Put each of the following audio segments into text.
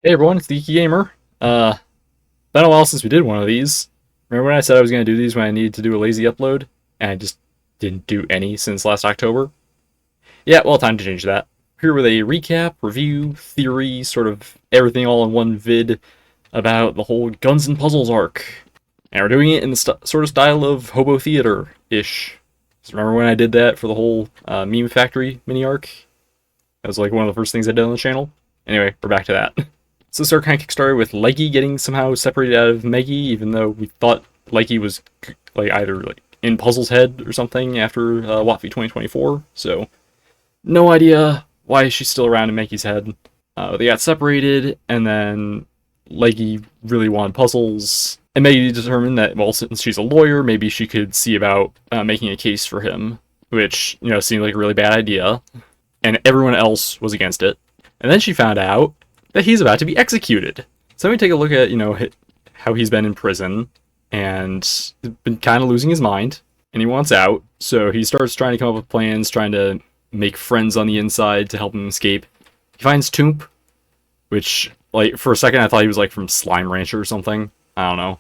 Hey everyone, it's the Geeky Gamer. Been a while since we did one of these. Remember when I said I was going to do these when I needed to do a lazy upload? And I just didn't do any since last October? Yeah, well, time to change that. Here with a recap, review, theory, sort of everything all in one vid about the whole Guns and Puzzles arc. And we're doing it in the sort of style of Hobo Theater-ish. So remember when I did that for the whole Meme Factory mini-arc? That was like one of the first things I did on the channel. Anyway, we're back to that. So this arc kind of kickstarted with Leggy getting somehow separated out of Meggy, even though we thought Leggy was like either like in Puzzle's head or something after WotV 2024. So no idea why she's still around in Meggy's head. They got separated, and then Leggy really wanted Puzzles, and Meggy determined that, well, since she's a lawyer, maybe she could see about making a case for him, which, you know, seemed like a really bad idea, and everyone else was against it. And then she found out that he's about to be executed. So let me take a look at, you know, how he's been in prison, and been kind of losing his mind, and he wants out. So he starts trying to come up with plans, trying to make friends on the inside to help him escape. He finds Toomp, which, like, for a second I thought he was, like, from Slime Rancher or something. I don't know.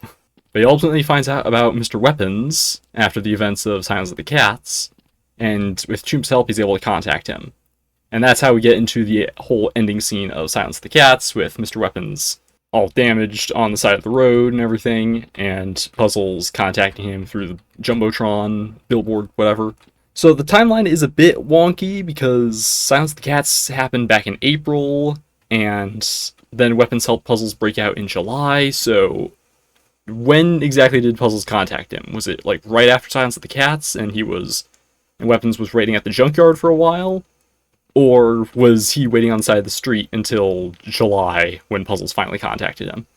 But he ultimately finds out about Mr. Weapons after the events of Silence of the Cats, and with Toomp's help he's able to contact him. And that's how we get into the whole ending scene of Silence of the Cats, with Mr. Weapons all damaged on the side of the road and everything, and Puzzles contacting him through the Jumbotron, billboard, whatever. So the timeline is a bit wonky, because Silence of the Cats happened back in April, and then Weapons helped Puzzles break out in July, so when exactly did Puzzles contact him? Was it like right after Silence of the Cats, and Weapons was waiting at the junkyard for a while? Or was he waiting on the side of the street until July when Puzzles finally contacted him?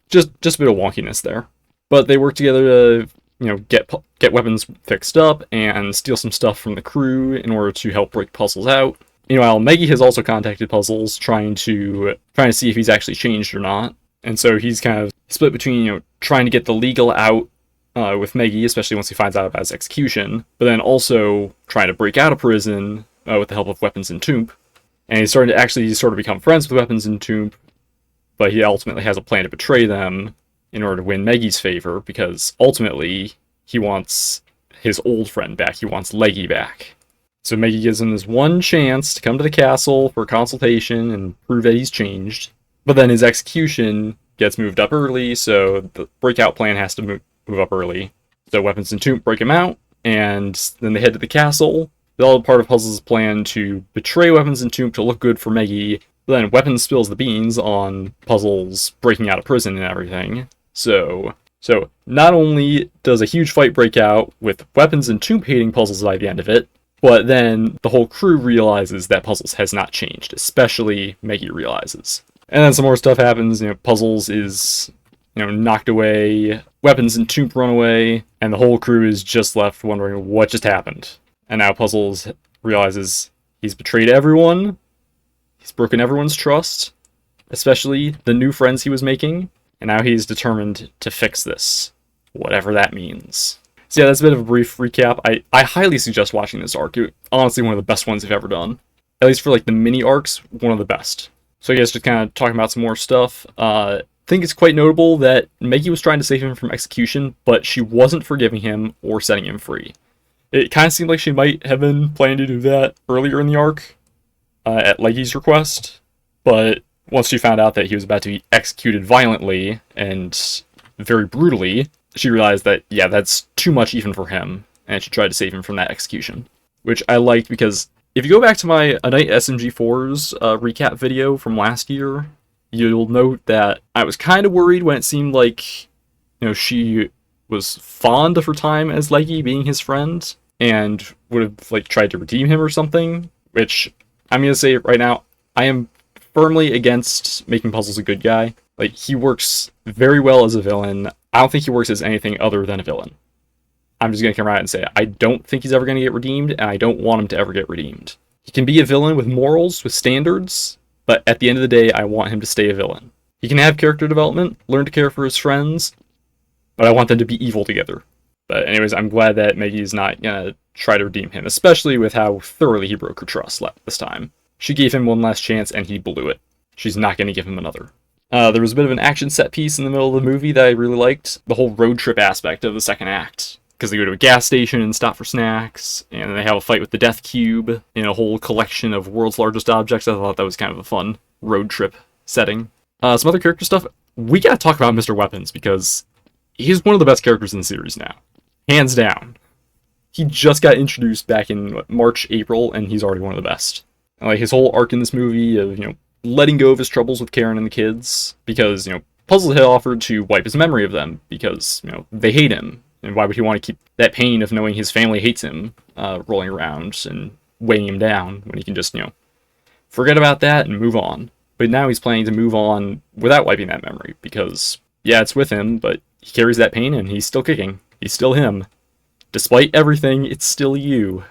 Just a bit of wonkiness there. But they work together to, you know, get Weapons fixed up and steal some stuff from the crew in order to help break Puzzles out. Meanwhile, Meggy has also contacted Puzzles, trying to see if he's actually changed or not. And so he's kind of split between, you know, trying to get the legal out with Meggy, especially once he finds out about his execution, but then also trying to break out of prison with the help of Weapons and Toomp. And he's starting to actually sort of become friends with Weapons and Toomp, but he ultimately has a plan to betray them in order to win Meggy's favor, because ultimately he wants his old friend back. He wants Leggy back. So Meggy gives him this one chance to come to the castle for a consultation and prove that he's changed. But then his execution gets moved up early, so the breakout plan has to move up early. So Weapons and Toomp break him out, and then they head to the castle. It's all part of Puzzle's plan to betray Weapons and Toomp to look good for Meggy. Then Weapons spills the beans on Puzzle's breaking out of prison and everything. So not only does a huge fight break out with Weapons and Toomp hating Puzzles by the end of it, but then the whole crew realizes that Puzzles has not changed, especially Meggy realizes. And then some more stuff happens. You know, Puzzles is, you know, knocked away, Weapons and Toomp run away, and the whole crew is just left wondering what just happened. And now Puzzles realizes he's betrayed everyone, he's broken everyone's trust, especially the new friends he was making, and now he's determined to fix this, whatever that means. So yeah, that's a bit of a brief recap. I highly suggest watching this arc. It's honestly one of the best ones I've ever done. At least for like the mini arcs, one of the best. So I guess just kind of talking about some more stuff. I think it's quite notable that Meggy was trying to save him from execution, but she wasn't forgiving him or setting him free. It kind of seemed like she might have been planning to do that earlier in the arc, at Leggy's request, but once she found out that he was about to be executed violently and very brutally, she realized that, yeah, that's too much even for him, and she tried to save him from that execution. Which I liked, because if you go back to my A Night SMG4's recap video from last year, you'll note that I was kind of worried when it seemed like, you know, she was fond of her time as Leggy being his friend, and would have, like, tried to redeem him or something, which, I'm gonna say right now, I am firmly against making Puzzles a good guy. Like, he works very well as a villain. I don't think he works as anything other than a villain. I'm just gonna come right out and say it. I don't think he's ever gonna get redeemed, and I don't want him to ever get redeemed. He can be a villain with morals, with standards, but at the end of the day, I want him to stay a villain. He can have character development, learn to care for his friends, but I want them to be evil together. But anyways, I'm glad that Meggy's not gonna try to redeem him, especially with how thoroughly he broke her trust this time. She gave him one last chance, and he blew it. She's not gonna give him another. There was a bit of an action set piece in the middle of the movie that I really liked. The whole road trip aspect of the second act. Because they go to a gas station and stop for snacks, and they have a fight with the Death Cube in a whole collection of world's largest objects. I thought that was kind of a fun road trip setting. Some other character stuff. We gotta talk about Mr. Weapons, because he's one of the best characters in the series now. Hands down. He just got introduced back in March, April, and he's already one of the best. Like, his whole arc in this movie of, letting go of his troubles with Karen and the kids, because, Puzzle had offered to wipe his memory of them, because, they hate him. And why would he want to keep that pain of knowing his family hates him rolling around and weighing him down when he can just, forget about that and move on. But now he's planning to move on without wiping that memory because, yeah, it's with him, but he carries that pain and he's still kicking. He's still him. Despite everything, it's still you.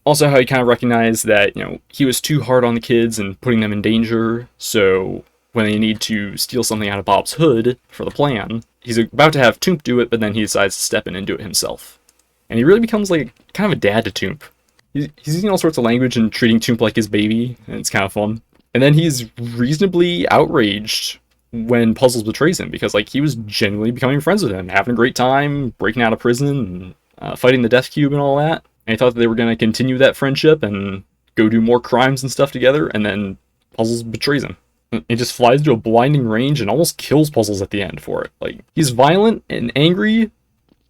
Also, how he kind of recognized that, he was too hard on the kids and putting them in danger, so when they need to steal something out of Bob's hood for the plan, he's about to have Toomp do it, but then he decides to step in and do it himself. And he really becomes like kind of a dad to Toomp. He's using all sorts of language and treating Toomp like his baby, and it's kind of fun. And then he's reasonably outraged when Puzzles betrays him, because like he was genuinely becoming friends with him, having a great time, breaking out of prison, and fighting the Death Cube and all that. And he thought that they were going to continue that friendship and go do more crimes and stuff together, and then Puzzles betrays him. He just flies to a blinding range and almost kills Puzzles at the end for it. Like, he's violent and angry,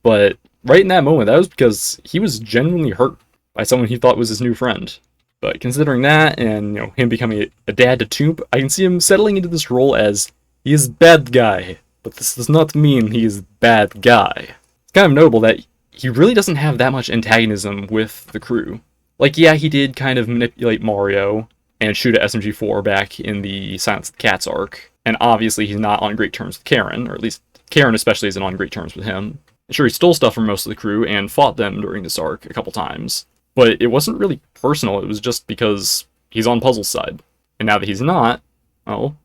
but right in that moment, that was because he was genuinely hurt by someone he thought was his new friend. But considering that, and him becoming a dad to Toomp, I can see him settling into this role as he is bad guy, but this does not mean he is bad guy. It's kind of notable that he really doesn't have that much antagonism with the crew. Like, yeah, he did kind of manipulate Mario and shoot at SMG4 back in the Silence of the Cats arc. And obviously he's not on great terms with Karen, or at least Karen especially isn't on great terms with him. And sure, he stole stuff from most of the crew and fought them during this arc a couple times. But it wasn't really personal, it was just because he's on Puzzle's side. And now that he's not, well,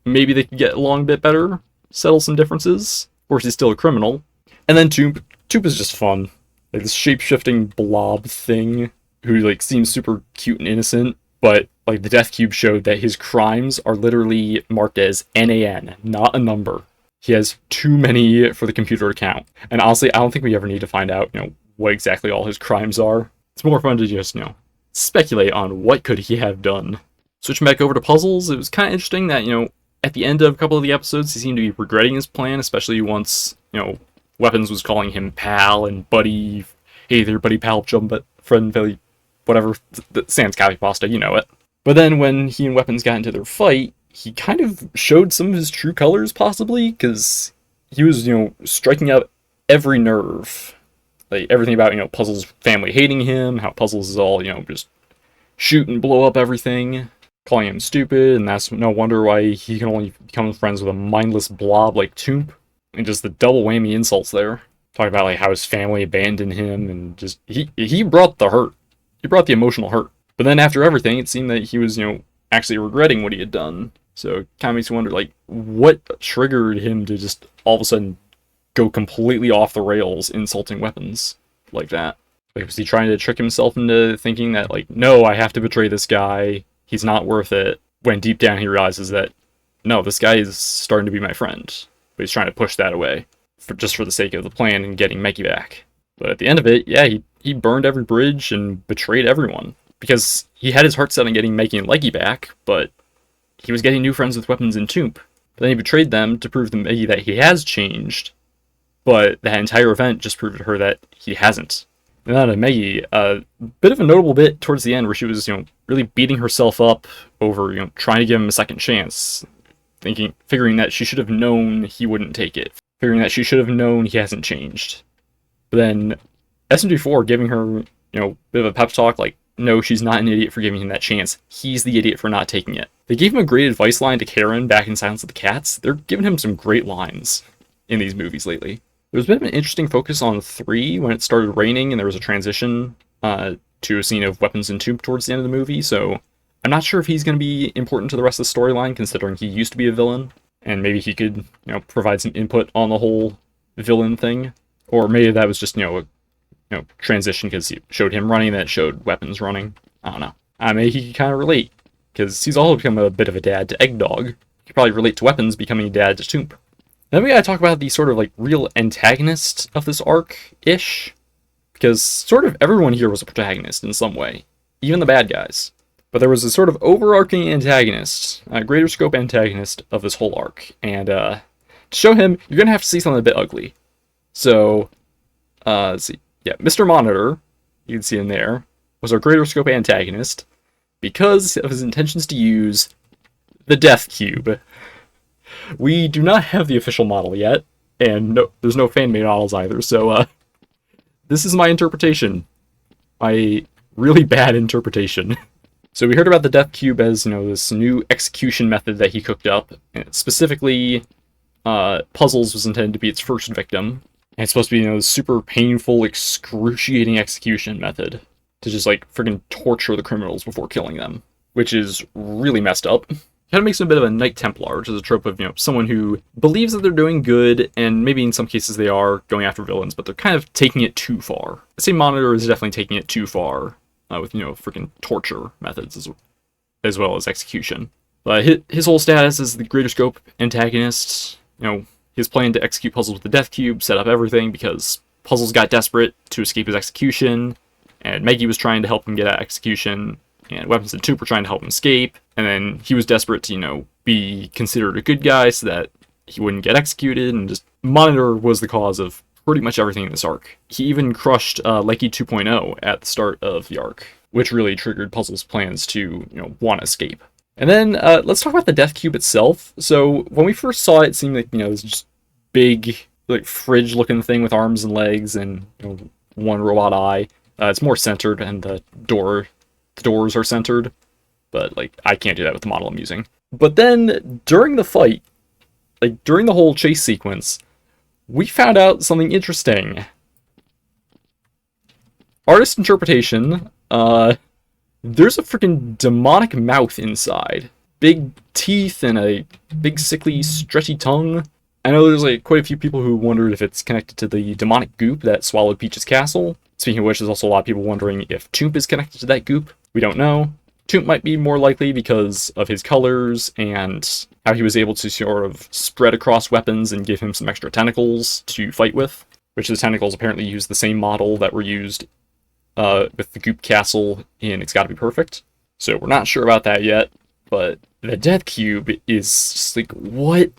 maybe they could get along a bit better, settle some differences. Of course, he's still a criminal. And then Toomp. Toomp is just fun. Like this shape-shifting blob thing who like seems super cute and innocent, but like the Death Cube showed that his crimes are literally marked as NAN, not a number. He has too many for the computer to count. And honestly, I don't think we ever need to find out, what exactly all his crimes are. It's more fun to just, speculate on what could he have done. Switching back over to Puzzles, it was kind of interesting that, at the end of a couple of the episodes, he seemed to be regretting his plan, especially once, Weapons was calling him pal and buddy. Hey there, buddy, pal, jump, friend, Billy, whatever. Sans copy pasta, you know it. But then when he and Weapons got into their fight, he kind of showed some of his true colors, possibly, because he was, striking out every nerve. Like, everything about, Puzzles' family hating him, how Puzzles is all, just shoot and blow up everything, calling him stupid, and that's no wonder why he can only become friends with a mindless blob like Toomp. And just the double whammy insults there. Talk about, like, how his family abandoned him, and just, he brought the hurt. He brought the emotional hurt. But then after everything, it seemed that he was, actually regretting what he had done. So it kind of makes you wonder, like, what triggered him to just all of a sudden go completely off the rails insulting Weapons like that? Like, was he trying to trick himself into thinking that, like, no, I have to betray this guy, he's not worth it, when deep down he realizes that, no, this guy is starting to be my friend, but he's trying to push that away, just for the sake of the plan and getting Meggy back. But at the end of it, yeah, he burned every bridge and betrayed everyone. Because he had his heart set on getting Meggy and Leggy back, but he was getting new friends with Weapons and Toomp. But then he betrayed them to prove to Meggy that he has changed, but that entire event just proved to her that he hasn't. And then Meggy, a bit of a notable bit towards the end where she was, really beating herself up over, trying to give him a second chance. Figuring that she should have known he wouldn't take it. Figuring that she should have known he hasn't changed. But then SMG4 giving her, a bit of a pep talk, like, no, she's not an idiot for giving him that chance. He's the idiot for not taking it. They gave him a great advice line to Karen back in Silence of the Cats. They're giving him some great lines in these movies lately. There was a bit of an interesting focus on 3 when it started raining and there was a transition to a scene of Weapons and Toomp towards the end of the movie, so I'm not sure if he's going to be important to the rest of the storyline, considering he used to be a villain, and maybe he could, provide some input on the whole villain thing. Or maybe that was just, transition because it showed him running, then it showed Weapons running. I don't know. Maybe he could kind of relate, because he's also become a bit of a dad to Eggdog, could probably relate to weapons becoming a dad to Toomp. Then we gotta talk about the sort of like real antagonist of this arc-ish, because sort of everyone here was a protagonist in some way, even the bad guys. But there was a sort of overarching antagonist, a greater scope antagonist of this whole arc, and to show him, you're gonna have to see something a bit ugly. So, let's see, yeah, Mr. Monitor, you can see him there, was our greater scope antagonist because of his intentions to use the Death Cube. We do not have the official model yet, and there's no fan-made models either, so this is my interpretation. My really bad interpretation. So we heard about the Death Cube as, this new execution method that he cooked up. And specifically, Puzzles was intended to be its first victim. And it's supposed to be, this super painful, excruciating execution method to just, friggin' torture the criminals before killing them. Which is really messed up. Kind of makes him a bit of a Knight Templar, which is a trope of, someone who believes that they're doing good, and maybe in some cases they are going after villains, but they're kind of taking it too far. The same Monitor is definitely taking it too far, with, freaking torture methods as well as execution. But his whole status as the greater scope antagonist, his plan to execute Puzzles with the Death Cube set up everything because Puzzles got desperate to escape his execution, and Meggy was trying to help him get out of execution, and Weapons and Toomp were trying to help him escape, and then he was desperate to, be considered a good guy so that he wouldn't get executed, and just Monitor was the cause of pretty much everything in this arc. He even crushed Lekky 2.0 at the start of the arc, which really triggered Puzzle's plans to, want to escape. And then, let's talk about the Death Cube itself. So, when we first saw it, it seemed like, this just big, fridge-looking thing with arms and legs and, one robot eye. It's more centered, and the doors are centered, but I can't do that with the model I'm using. But then during the fight, during the whole chase sequence, we found out something interesting. Artist interpretation, there's a freaking demonic mouth inside. Big teeth and a big sickly stretchy tongue. I know there's quite a few people who wondered if it's connected to the demonic goop that swallowed Peach's castle. Speaking of which, there's also a lot of people wondering if Toomp is connected to that goop. We don't know. Toomp might be more likely because of his colors and how he was able to sort of spread across weapons and give him some extra tentacles to fight with, which the tentacles apparently use the same model that were used with the Goop Castle in It's Gotta Be Perfect. So we're not sure about that yet, but the Death Cube is just what?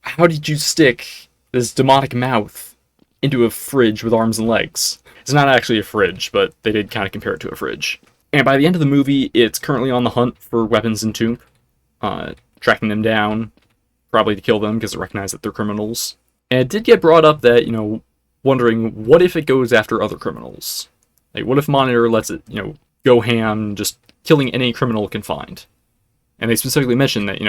How did you stick this demonic mouth into a fridge with arms and legs? It's not actually a fridge, but they did kind of compare it to a fridge. And by the end of the movie, it's currently on the hunt for Weapons and Toomp, tracking them down, probably to kill them because it recognized that they're criminals. And it did get brought up that, wondering what if it goes after other criminals? What if Monitor lets it, go ham, just killing any criminal it can find? And they specifically mentioned that,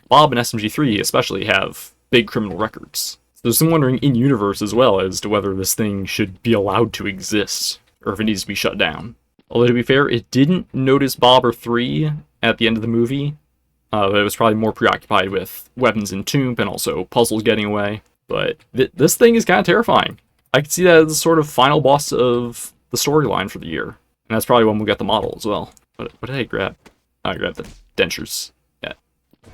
Bob and SMG4 especially have big criminal records. There's some wondering in-universe as well as to whether this thing should be allowed to exist, or if it needs to be shut down. Although, to be fair, it didn't notice Bob or 3 at the end of the movie. But it was probably more preoccupied with Weapons and Toomp and also Puzzles getting away. But this thing is kind of terrifying. I could see that as the sort of final boss of the storyline for the year. And that's probably when we'll get the model as well. What did I grab? I grabbed the dentures. Yeah,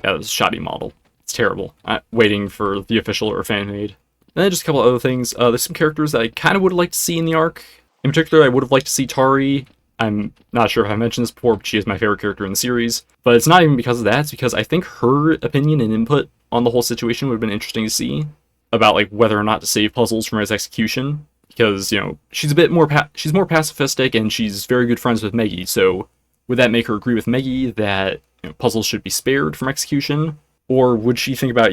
that was a shoddy model. It's terrible. I'm waiting for the official or fan-made. And then just a couple other things. There's some characters that I kind of would have liked to see in the arc. In particular, I would have liked to see Tari. I'm not sure if I mentioned this before, but she is my favorite character in the series. But it's not even because of that. It's because I think her opinion and input on the whole situation would have been interesting to see. About, whether or not to save Puzzles from his execution. Because, she's a bit more, she's more pacifistic and she's very good friends with Meggy. So, would that make her agree with Meggy that, Puzzles should be spared from execution? Or would she think about,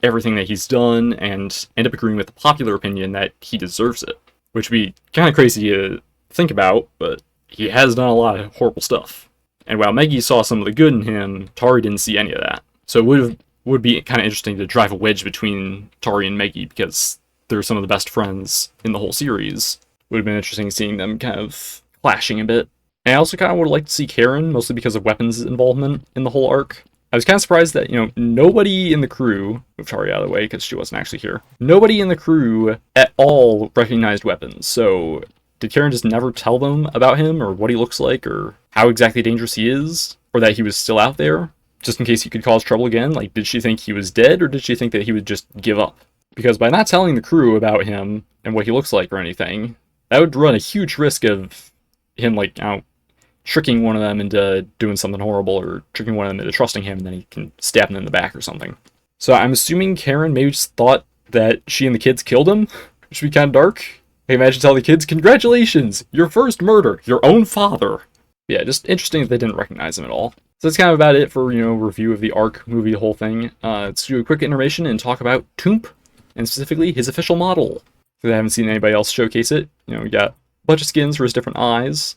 everything that he's done and end up agreeing with the popular opinion that he deserves it? Which would be kind of crazy to think about, but he has done a lot of horrible stuff. And while Meggy saw some of the good in him, Tari didn't see any of that. So it would be kind of interesting to drive a wedge between Tari and Meggy because they're some of the best friends in the whole series. Would have been interesting seeing them kind of clashing a bit. And I also kind of would have liked to see Karen, mostly because of Weapons' involvement in the whole arc. I was kind of surprised that, nobody in the crew, move Tari out of the way because she wasn't actually here, nobody in the crew at all recognized Weapons. So did Karen just never tell them about him or what he looks like or how exactly dangerous he is or that he was still out there? just in case he could cause trouble again? Like, did she think he was dead, or did she think that he would just give up? Because by not telling the crew about him and what he looks like or anything, that would run a huge risk of him, like, tricking one of them into doing something horrible, or tricking one of them into trusting him, and then he can stab him in the back or something. So I'm assuming Karen maybe just thought that she and the kids killed him, which would be kind of dark. I imagine telling the kids, "Congratulations, your first murder, your own father." Yeah, just interesting that they didn't recognize him at all. So that's kind of about it for, review of the ARC movie, the whole thing. Let's do a quick intermission and talk about Toomp, and specifically his official model. Because I haven't seen anybody else showcase it. We got a bunch of skins for his different eyes.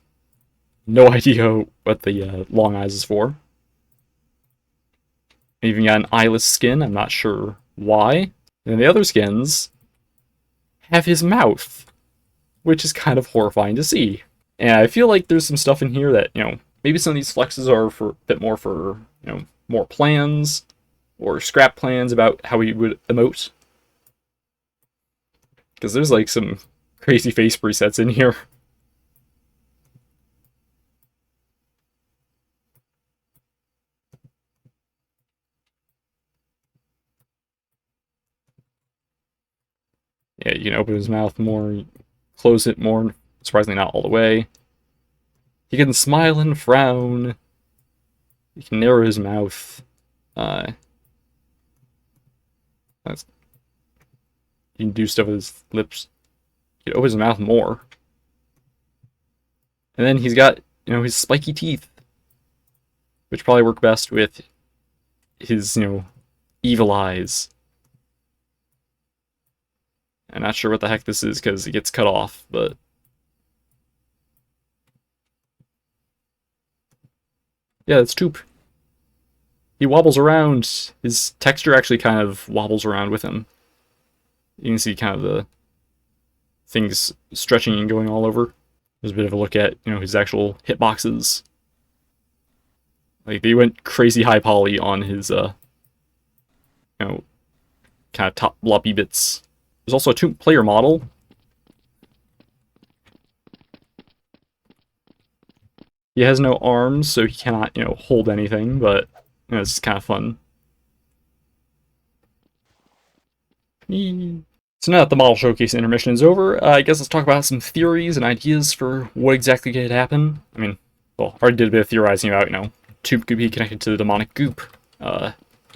No idea what the long eyes is for. Even got an eyeless skin, I'm not sure why. And then the other skins have his mouth, which is kind of horrifying to see. And I feel like there's some stuff in here that, maybe some of these flexes are for a bit more for, more plans, or scrap plans about how he would emote. Because there's like some crazy face presets in here. Yeah, you can open his mouth more, close it more, surprisingly not all the way. He can smile and frown. He can narrow his mouth. He can do stuff with his lips. He can open his mouth more. And then he's got, his spiky teeth, which probably work best with his, evil eyes. I'm not sure what the heck this is because it gets cut off, but... yeah, it's Toomp. He wobbles around. His texture actually kind of wobbles around with him. You can see kind of the things stretching and going all over. There's a bit of a look at, his actual hitboxes. Like, they went crazy high poly on his, kind of top bloppy bits. There's also a Toomp player model. He has no arms, so he cannot, hold anything, but, it's kind of fun. So now that the model showcase intermission is over, I guess let's talk about some theories and ideas for what exactly could happen. I mean, well, I already did a bit of theorizing about, Toomp could be connected to the demonic goop.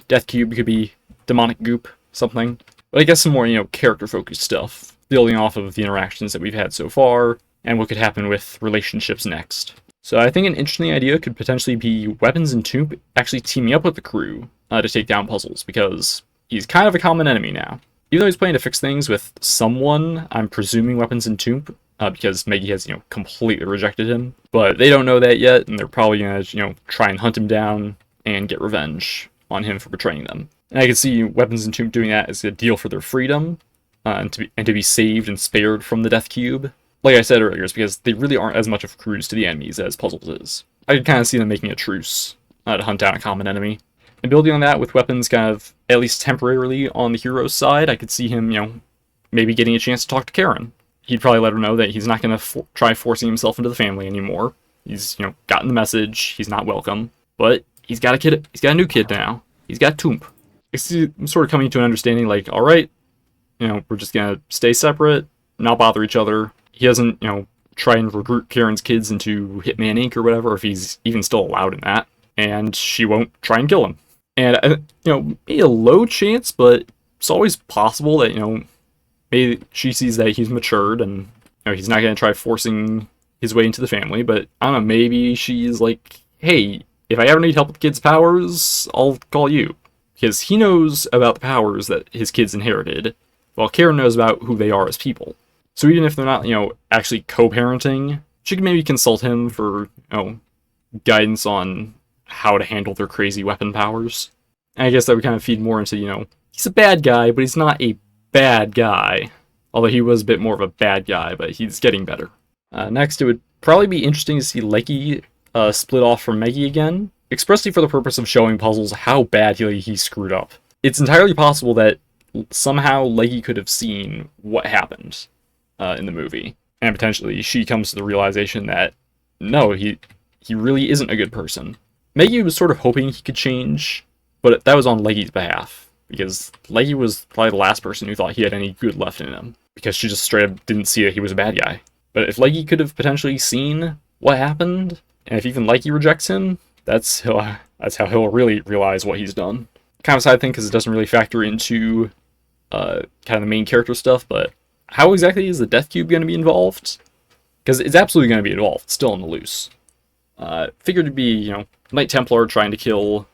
Death Cube could be demonic goop, something. But I guess some more, character-focused stuff, building off of the interactions that we've had so far, and what could happen with relationships next. So I think an interesting idea could potentially be Weapons and Toomp actually teaming up with the crew to take down puzzles, because he's kind of a common enemy now. Even though he's planning to fix things with someone, I'm presuming Weapons and Toomp, because Maggie has, completely rejected him. But they don't know that yet, and they're probably going to, try and hunt him down and get revenge on him for betraying them. And I can see Weapons and Toomp doing that as a deal for their freedom, and to be saved and spared from the Death Cube. Like I said earlier, it's because they really aren't as much of crews to the enemies as Puzzles is. I could kind of see them making a truce to hunt down a common enemy. And building on that with Weapons kind of, at least temporarily, on the hero's side, I could see him, maybe getting a chance to talk to Karen. He'd probably let her know that he's not going to try forcing himself into the family anymore. He's, gotten the message, he's not welcome. But he's got a kid, he's got a new kid now. He's got Toomp. I'm sort of coming to an understanding, like, alright, we're just going to stay separate, not bother each other. He doesn't, try and recruit Karen's kids into Hitman Inc. or whatever, if he's even still allowed in that. And she won't try and kill him. And, maybe a low chance, but it's always possible that, maybe she sees that he's matured and, he's not going to try forcing his way into the family. But, I don't know, maybe she's like, hey, if I ever need help with the kids' powers, I'll call you. Because he knows about the powers that his kids inherited, while Karen knows about who they are as people. So even if they're not, actually co-parenting, she can maybe consult him for, guidance on how to handle their crazy weapon powers. And I guess that would kind of feed more into, he's a bad guy, but he's not a bad guy. Although he was a bit more of a bad guy, but he's getting better. Next, it would probably be interesting to see Leggy split off from Maggie again, expressly for the purpose of showing Puzzles how badly he screwed up. It's entirely possible that somehow Leggy could have seen what happened in the movie, and potentially she comes to the realization that no, he really isn't a good person, Maggie was sort of hoping he could change, but that was on Leggy's behalf, because Leggy was probably the last person who thought he had any good left in him, because she just straight up didn't see that he was a bad guy. But if Leggy could have potentially seen what happened, and if even Leggy rejects him, that's how he'll really realize what he's done. Kind of a side thing, because it doesn't really factor into kind of the main character stuff, but how exactly is the Death Cube going to be involved? Because it's absolutely going to be involved, it's still on the loose. Figured to be, Knight Templar trying to kill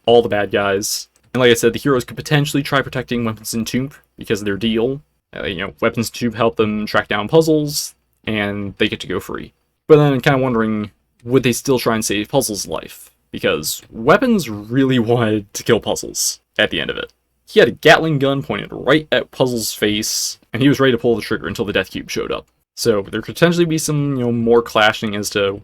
all the bad guys. And like I said, the heroes could potentially try protecting Weapons Toomp because of their deal. Weapons Toomp help them track down puzzles, and they get to go free. But then I'm kind of wondering, would they still try and save Puzzle's life? Because Weapons really wanted to kill Puzzles at the end of it. He had a Gatling gun pointed right at Puzzle's face, and he was ready to pull the trigger until the Death Cube showed up. So there could potentially be some, more clashing as to,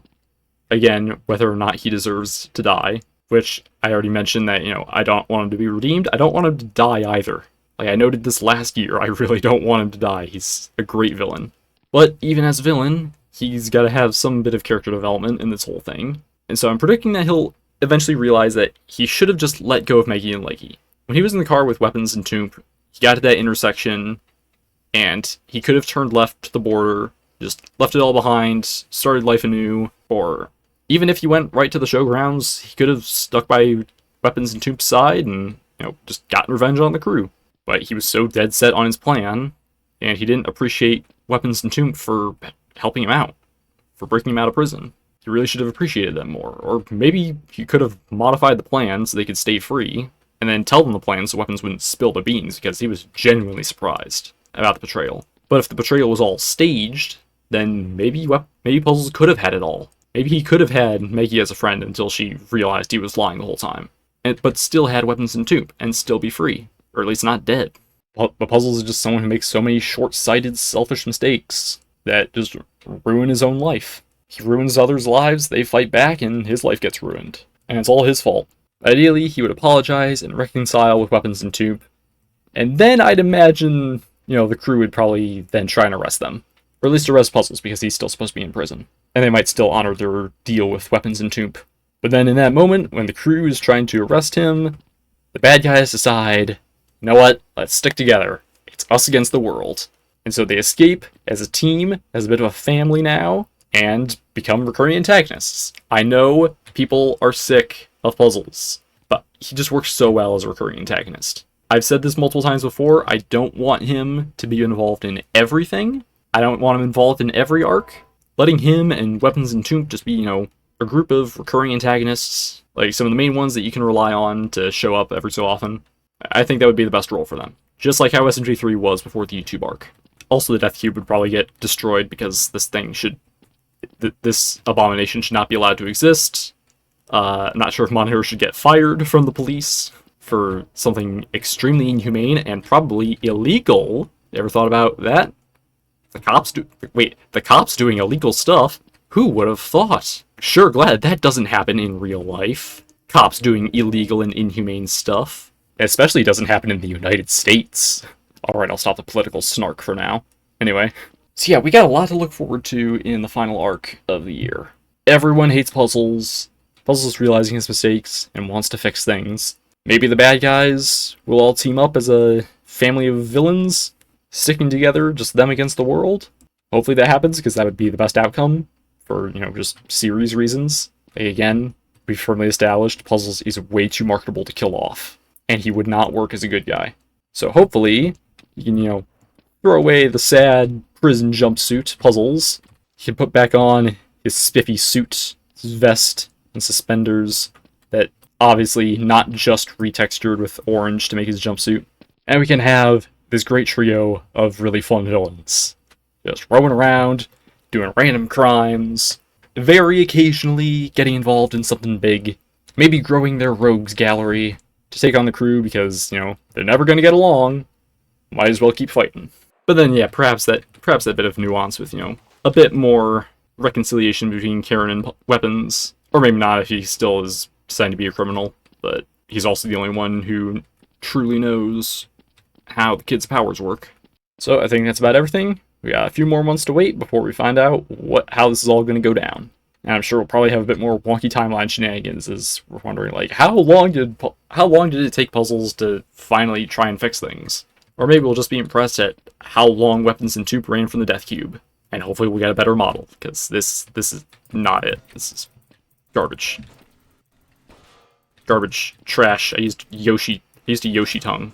again, whether or not he deserves to die. Which, I already mentioned that, I don't want him to be redeemed. I don't want him to die either. Like I noted this last year, I really don't want him to die. He's a great villain. But even as a villain, he's got to have some bit of character development in this whole thing. And so I'm predicting that he'll eventually realize that he should have just let go of Maggie and Leggy. When he was in the car with Weapons and Toomp, he got to that intersection, and he could have turned left to the border, just left it all behind, started life anew, or even if he went right to the showgrounds, he could have stuck by Weapons and Toomp's side and, just gotten revenge on the crew. But he was so dead set on his plan, and he didn't appreciate Weapons and Toomp for helping him out, for breaking him out of prison. He really should have appreciated them more. Or maybe he could have modified the plan so they could stay free, and then tell them the plan so Weapons wouldn't spill the beans, because he was genuinely surprised about the betrayal. But if the betrayal was all staged, then maybe Puzzles could have had it all. Maybe he could have had Maggie as a friend until she realized he was lying the whole time, but still had Weapons and Toomp, and still be free. Or at least not dead. But Puzzles is just someone who makes so many short-sighted, selfish mistakes that just ruin his own life. He ruins others' lives, they fight back, and his life gets ruined. And it's all his fault. Ideally, he would apologize and reconcile with Weapons and Toomp, and then I'd imagine, the crew would probably then try and arrest them. Or at least arrest Puzzles, because he's still supposed to be in prison. And they might still honor their deal with Weapons and Toomp. But then in that moment, when the crew is trying to arrest him, the bad guys decide, you know what, let's stick together. It's us against the world. And so they escape as a team, as a bit of a family now, and become recurring antagonists. I know people are sick of Puzzles, but he just works so well as a recurring antagonist. I've said this multiple times before, I don't want him to be involved in everything. I don't want him involved in every arc. Letting him and Weapons and Toomp just be, a group of recurring antagonists, like some of the main ones that you can rely on to show up every so often, I think that would be the best role for them. Just like how SMG4 was before the YouTube arc. Also, the Death Cube would probably get destroyed because this abomination should not be allowed to exist. I'm not sure if Monitor should get fired from the police for something extremely inhumane and probably illegal. You ever thought about that? The cops doing illegal stuff? Who would have thought? Sure, glad that doesn't happen in real life. Cops doing illegal and inhumane stuff. Especially doesn't happen in the United States. Alright, I'll stop the political snark for now. Anyway. So yeah, we got a lot to look forward to in the final arc of the year. Everyone hates Puzzles. Puzzles is realizing his mistakes and wants to fix things. Maybe the bad guys will all team up as a family of villains, sticking together, just them against the world. Hopefully that happens, because that would be the best outcome for, just series reasons. Again, we've firmly established Puzzles is way too marketable to kill off, and he would not work as a good guy. So hopefully, you can, throw away the sad prison jumpsuit Puzzles. He can put back on his spiffy suit, his vest, and suspenders that obviously not just retextured with orange to make his jumpsuit. And we can have this great trio of really fun villains. Just roaming around, doing random crimes, very occasionally getting involved in something big, maybe growing their rogues gallery to take on the crew because, they're never going to get along. Might as well keep fighting. But then, yeah, perhaps that bit of nuance with, a bit more reconciliation between Karen and Weapons. Or maybe not if he still is deciding to be a criminal, but he's also the only one who truly knows how the kids' powers work. So I think that's about everything. We got a few more months to wait before we find out how this is all going to go down. And I'm sure we'll probably have a bit more wonky timeline shenanigans as we're wondering, like, how long did it take puzzles to finally try and fix things? Or maybe we'll just be impressed at how long Weapons in Toomp ran from the Death Cube. And hopefully we'll get a better model, because this is not it. This is garbage. Garbage. Trash. I used a Yoshi tongue.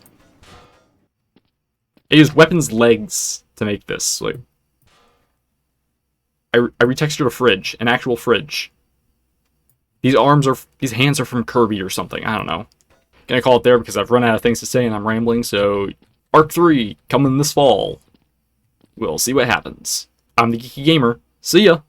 I used Weapons legs to make this. Like, I retextured a fridge, an actual fridge. These hands are from Kirby or something. I don't know. Gonna call it there because I've run out of things to say and I'm rambling. So, Arc 3 coming this fall. We'll see what happens. I'm the Geeky Gamer. See ya.